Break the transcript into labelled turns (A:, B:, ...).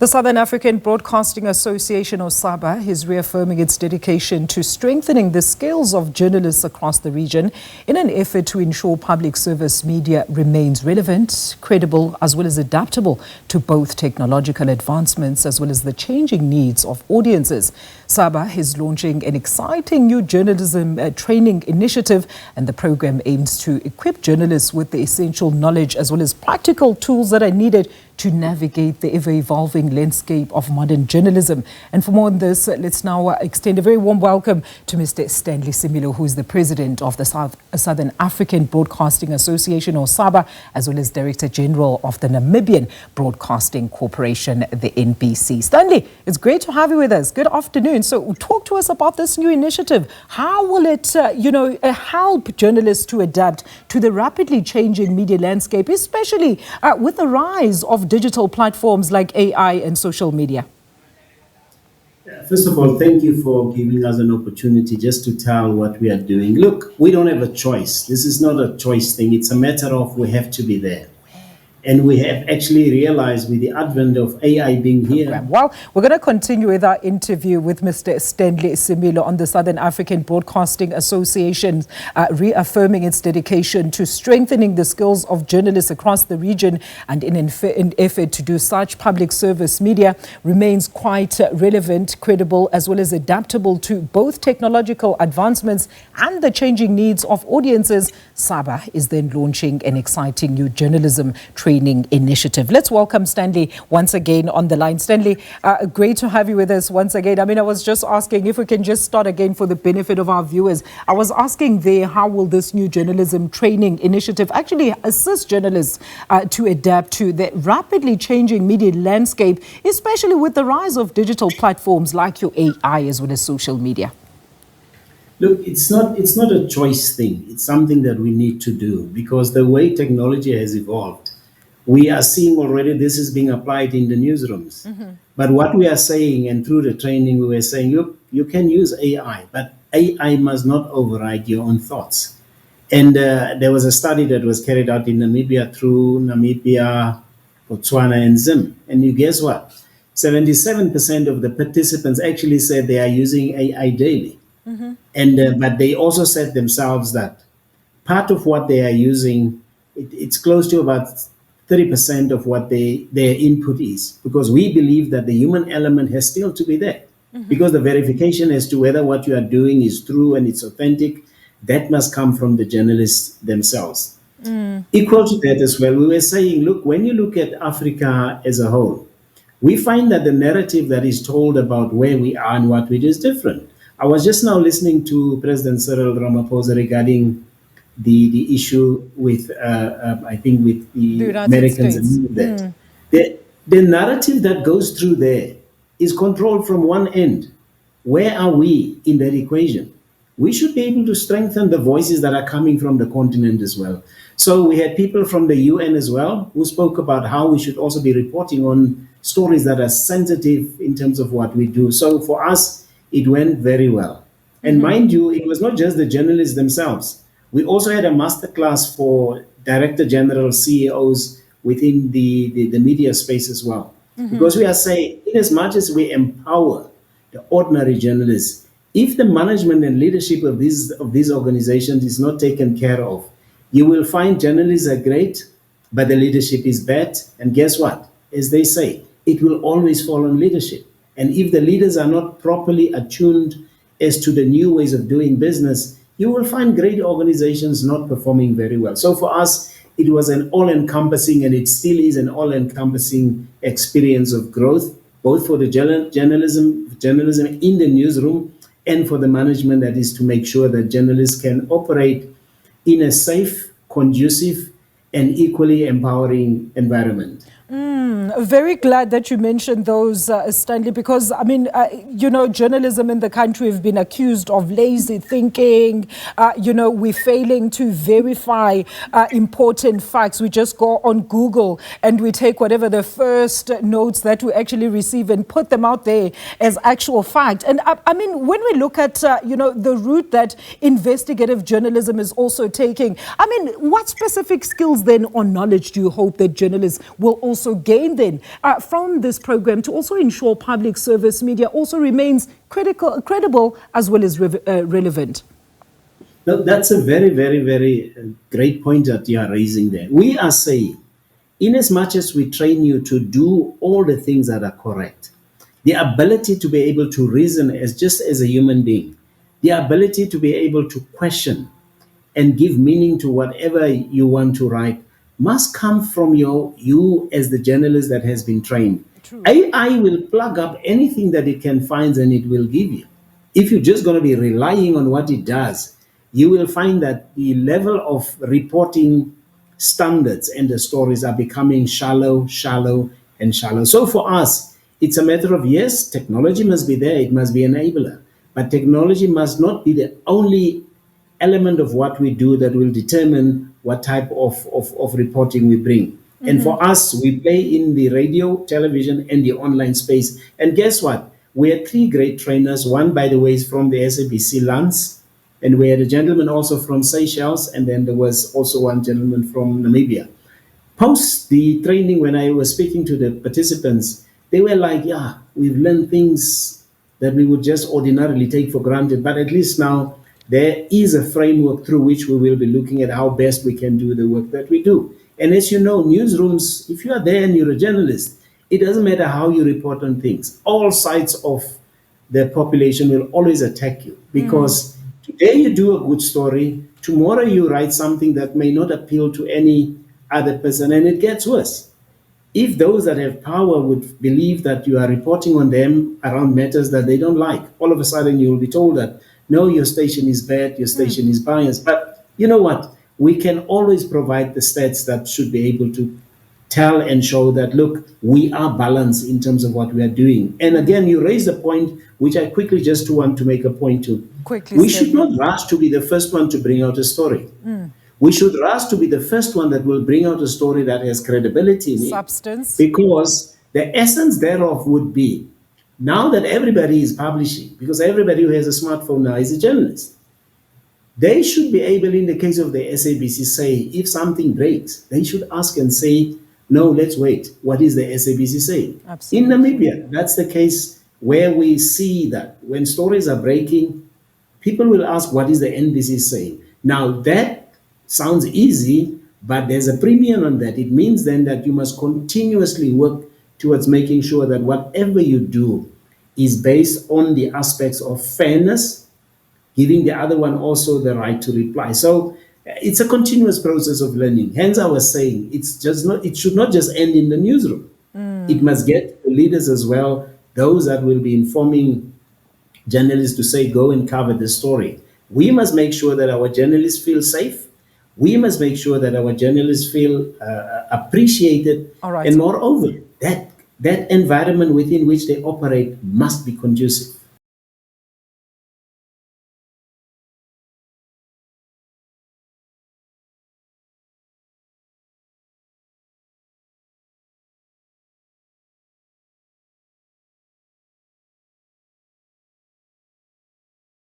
A: The Southern African Broadcasting Association, or SABA, is reaffirming its dedication to strengthening the skills of journalists across the region in an effort to ensure public service media remains relevant, credible, as well as adaptable to both technological advancements as well as the changing needs of audiences. SABA is launching an exciting new journalism training initiative, and the program aims to equip journalists with the essential knowledge as well as practical tools that are needed to navigate the ever-evolving landscape of modern journalism. And for more on this, let's now extend a very warm welcome to Mr. Stanley Similo, who is the president of the Southern African Broadcasting Association, or SABA, as well as Director General of the Namibian Broadcasting Corporation, the NBC. Stanley, it's great to have you with us. Good afternoon. So talk to us about this new initiative. How will it, help journalists to adapt to the rapidly changing media landscape, especially with the rise of digital platforms like AI and social media?
B: First of all, thank you for giving us an opportunity just to tell what we are doing. Look, we don't have a choice. This is not a choice thing. It's a matter of we have to be there. And we have actually realized with the advent of AI being here.
A: Well, we're going to continue with our interview with Mr. Stanley Similo on the Southern African Broadcasting Association, reaffirming its dedication to strengthening the skills of journalists across the region, and in an effort to do such, public service media remains quite relevant, credible, as well as adaptable to both technological advancements and the changing needs of audiences. SABA is then launching an exciting new journalism training initiative. Let's welcome Stanley once again on the line. Stanley, great to have you with us once again. I was just asking if we can just start again for the benefit of our viewers. I was asking there, how will this new journalism training initiative actually assist journalists to adapt to the rapidly changing media landscape, especially with the rise of digital platforms like your AI as well as social media?
B: Look, it's not a choice thing. It's something that we need to do because the way technology has evolved, we are seeing already this is being applied in the newsrooms. But what we are saying, and through the training, we were saying, look, you can use AI, but AI must not override your own thoughts. And there was a study that was carried out in Namibia through Namibia, Botswana, and Zim. And you guess what? 77% of the participants actually said they are using AI daily. And but they also said themselves that part of what they are using, it's close to about 30% of what their input is, because we believe that the human element has still to be there. Because the verification as to whether what you are doing is true and it's authentic, that must come from the journalists themselves. Equal to that as well, we were saying, look, when you look at Africa as a whole, we find that the narrative that is told about where we are and what we do is different. I was just now listening to President Cyril Ramaphosa regarding the issue with, I think, with the Americans. And the narrative that goes through there is controlled from one end. Where are we in that equation? We should be able to strengthen the voices that are coming from the continent as well. So we had people from the UN as well who spoke about how we should also be reporting on stories that are sensitive in terms of what we do. So for us, it went very well. And mind you, it was not just the journalists themselves. We also had a masterclass for Director General CEOs within the media space as well. Because we are saying, in as much as we empower the ordinary journalists, if the management and leadership of these organizations is not taken care of, you will find journalists are great, but the leadership is bad. And guess what? As they say, it will always fall on leadership. And if the leaders are not properly attuned as to the new ways of doing business, you will find great organizations not performing very well. So for us, it was an all-encompassing, and it still is an all-encompassing experience of growth, both for the journalism in the newsroom and for the management, that is to make sure that journalists can operate in a safe, conducive, and equally empowering environment.
A: Very glad that you mentioned those, Stanley, because, journalism in the country have been accused of lazy thinking. We're failing to verify important facts. We just go on Google and we take whatever the first notes that we actually receive and put them out there as actual fact. And when we look at, the route that investigative journalism is also taking, what specific skills then or knowledge do you hope that journalists will also gain aim then from this program to also ensure public service media also remains credible as well as relevant?
B: No, that's a very, very, very great point that you are raising there. We are saying, in as much as we train you to do all the things that are correct, the ability to be able to reason as just as a human being, the ability to be able to question and give meaning to whatever you want to write must come from you as the journalist that has been trained.
A: True.
B: AI will plug up anything that it can find and it will give you. If you're just going to be relying on what it does, you will find that the level of reporting standards and the stories are becoming shallow, shallow, and shallow. So for us, it's a matter of, yes, technology must be there, it must be an enabler, but technology must not be the only element of what we do that will determine what type of reporting we bring. Mm-hmm. And for us, we play in the radio, television, and the online space. And guess what? We had 3 great trainers. One, by the way, is from the SABC Lance, and we had a gentleman also from Seychelles, and then there was also one gentleman from Namibia. Post the training, when I was speaking to the participants, they were like, yeah, we've learned things that we would just ordinarily take for granted, but at least now there is a framework through which we will be looking at how best we can do the work that we do. And as you know, newsrooms, if you are there and you're a journalist, it doesn't matter how you report on things. All sides of the population will always attack you because today you do a good story, tomorrow you write something that may not appeal to any other person, and it gets worse. If those that have power would believe that you are reporting on them around matters that they don't like, all of a sudden you will be told that, no, your station is bad, your station is biased. But you know what? We can always provide the stats that should be able to tell and show that, look, we are balanced in terms of what we are doing. And again, you raised a point which I quickly just want to make a point to. We should not rush to be the first one to bring out a story. We should rush to be the first one that will bring out a story that has credibility in it.
A: Substance.
B: Because the essence thereof would be, now that everybody is publishing, because everybody who has a smartphone now is a journalist, they should be able, in the case of the SABC, say, if something breaks, they should ask and say, no, let's wait. What is the SABC saying? In Namibia, that's the case where we see that when stories are breaking, people will ask, what is the NBC saying? Now, that sounds easy, but there's a premium on that. It means then that you must continuously work towards making sure that whatever you do is based on the aspects of fairness, giving the other one also the right to reply. So it's a continuous process of learning. Hence, I was saying it should not just end in the newsroom. It must get the leaders as well, those that will be informing journalists to say, go and cover the story. We must make sure that our journalists feel safe. We must make sure that our journalists feel appreciated.
A: All right.
B: And moreover, that environment within which they operate must be conducive.